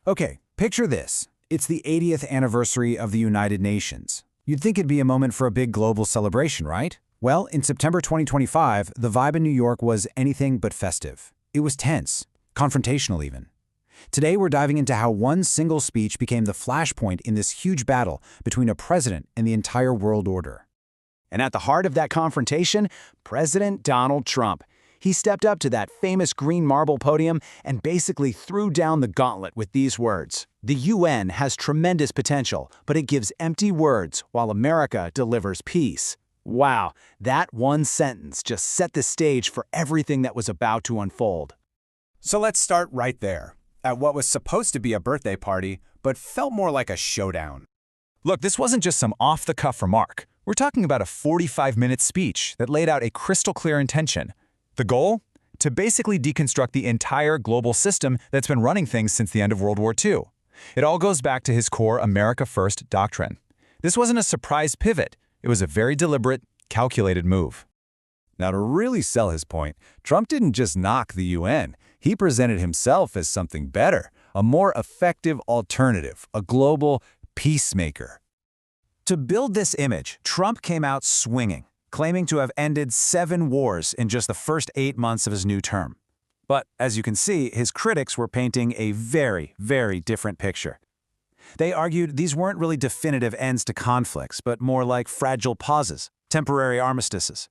Okay, picture this. It's the 80th anniversary of the United Nations. You'd think it'd be a moment for a big global celebration, right? Well, in September 2025, the vibe in New York was anything but festive. It was tense, confrontational even. Today, we're diving into how one single speech became the flashpoint in this huge battle between a president and the entire world order. And at the heart of that confrontation, President Donald Trump. He stepped up to that famous green marble podium and basically threw down the gauntlet with these words. The UN has tremendous potential, but it gives empty words while America delivers peace. Wow, that one sentence just set the stage for everything that was about to unfold. So let's start right there, at what was supposed to be a birthday party, but felt more like a showdown. Look, this wasn't just some off-the-cuff remark. We're talking about a 45-minute speech that laid out a crystal-clear intention. The goal? To basically deconstruct the entire global system that's been running things since the end of World War II. It all goes back to his core America First doctrine. This wasn't a surprise pivot. It was a very deliberate, calculated move. Now, to really sell his point, Trump didn't just knock the UN. He presented himself as something better, a more effective alternative, a global peacemaker. To build this image, Trump came out swinging, claiming to have ended 7 wars in just the first 8 months of his new term. But as you can see, his critics were painting a very, very different picture. They argued these weren't really definitive ends to conflicts, but more like fragile pauses, temporary armistices.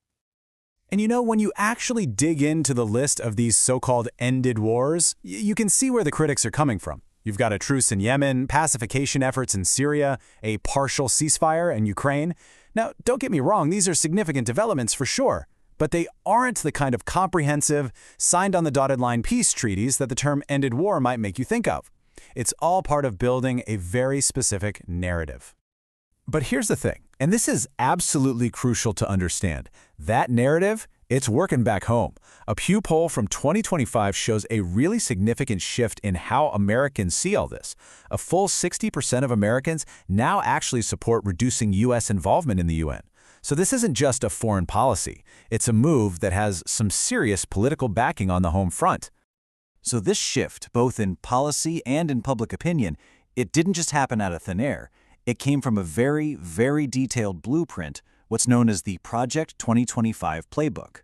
And you know, when you actually dig into the list of these so-called ended wars, you can see where the critics are coming from. You've got a truce in Yemen, pacification efforts in Syria, a partial ceasefire in Ukraine. Now, don't get me wrong, these are significant developments for sure, but they aren't the kind of comprehensive, signed-on-the-dotted-line peace treaties that the term ended war might make you think of. It's all part of building a very specific narrative. But here's the thing, and this is absolutely crucial to understand. That narrative, it's working back home. A Pew poll from 2025 shows a really significant shift in how Americans see all this. A full 60% of Americans now actually support reducing U.S. involvement in the UN. So this isn't just a foreign policy. It's a move that has some serious political backing on the home front. So this shift, both in policy and in public opinion, it didn't just happen out of thin air. It came from a very, very detailed blueprint, what's known as the Project 2025 playbook.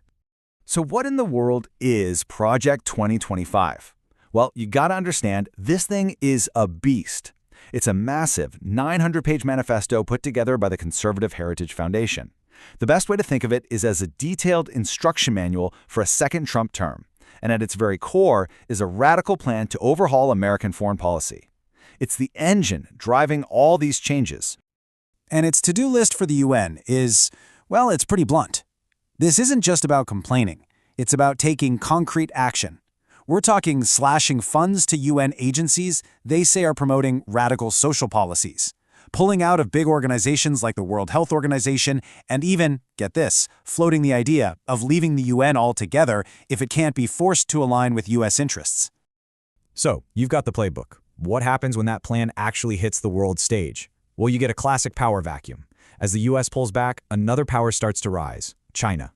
So what in the world is Project 2025? Well, you gotta understand, this thing is a beast. It's a massive 900-page manifesto put together by the Conservative Heritage Foundation. The best way to think of it is as a detailed instruction manual for a second Trump term. And at its very core is a radical plan to overhaul American foreign policy. It's the engine driving all these changes. And its to-do list for the UN is, well, it's pretty blunt. This isn't just about complaining. It's about taking concrete action. We're talking slashing funds to UN agencies they say are promoting radical social policies, pulling out of big organizations like the World Health Organization, and even, get this, floating the idea of leaving the UN altogether if it can't be forced to align with US interests. So, you've got the playbook. What happens when that plan actually hits the world stage? Well, you get a classic power vacuum. As the US pulls back, another power starts to rise, China.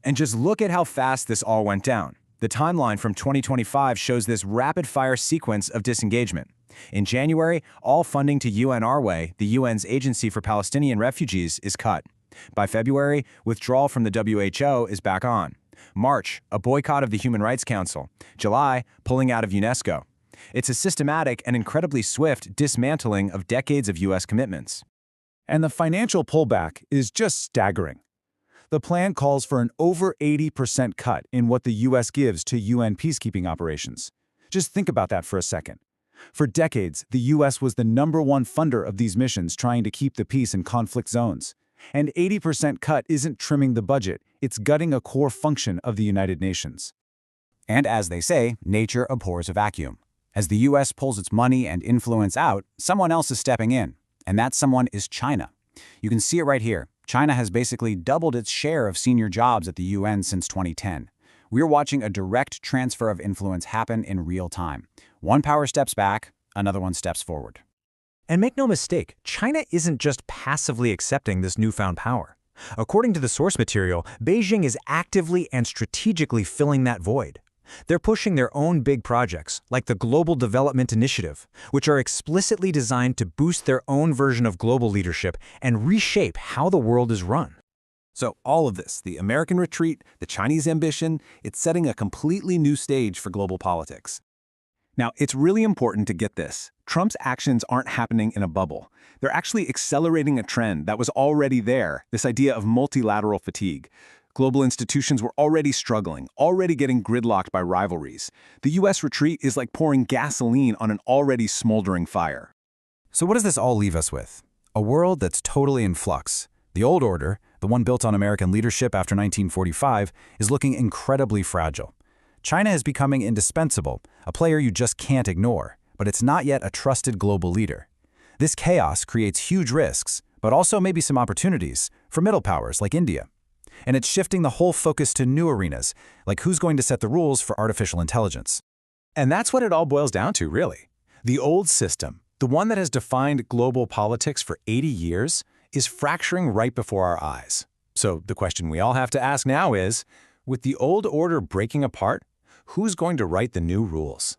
And just look at how fast this all went down. The timeline from 2025 shows this rapid-fire sequence of disengagement. In January, all funding to UNRWA, the UN's Agency for Palestinian Refugees, is cut. By February, withdrawal from the WHO is back on. March, a boycott of the Human Rights Council. July, pulling out of UNESCO. It's a systematic and incredibly swift dismantling of decades of U.S. commitments. And the financial pullback is just staggering. The plan calls for an over 80% cut in what the U.S. gives to UN peacekeeping operations. Just think about that for a second. For decades, the U.S. was the #1 funder of these missions trying to keep the peace in conflict zones. And 80% cut isn't trimming the budget, it's gutting a core function of the United Nations. And as they say, nature abhors a vacuum. As the U.S. pulls its money and influence out, someone else is stepping in, and that someone is China. You can see it right here. China has basically doubled its share of senior jobs at the UN since 2010. We're watching a direct transfer of influence happen in real time. One power steps back, another one steps forward. And make no mistake, China isn't just passively accepting this newfound power. According to the source material, Beijing is actively and strategically filling that void. They're pushing their own big projects, like the Global Development Initiative, which are explicitly designed to boost their own version of global leadership and reshape how the world is run. So all of this, the American retreat, the Chinese ambition, it's setting a completely new stage for global politics. Now, it's really important to get this. Trump's actions aren't happening in a bubble. They're actually accelerating a trend that was already there, this idea of multilateral fatigue. Global institutions were already struggling, already getting gridlocked by rivalries. The U.S. retreat is like pouring gasoline on an already smoldering fire. So what does this all leave us with? A world that's totally in flux. The old order, the one built on American leadership after 1945, is looking incredibly fragile. China is becoming indispensable, a player you just can't ignore, but it's not yet a trusted global leader. This chaos creates huge risks, but also maybe some opportunities for middle powers like India. And it's shifting the whole focus to new arenas, like who's going to set the rules for artificial intelligence. And that's what it all boils down to, really. The old system, the one that has defined global politics for 80 years, is fracturing right before our eyes. So the question we all have to ask now is, with the old order breaking apart, who's going to write the new rules?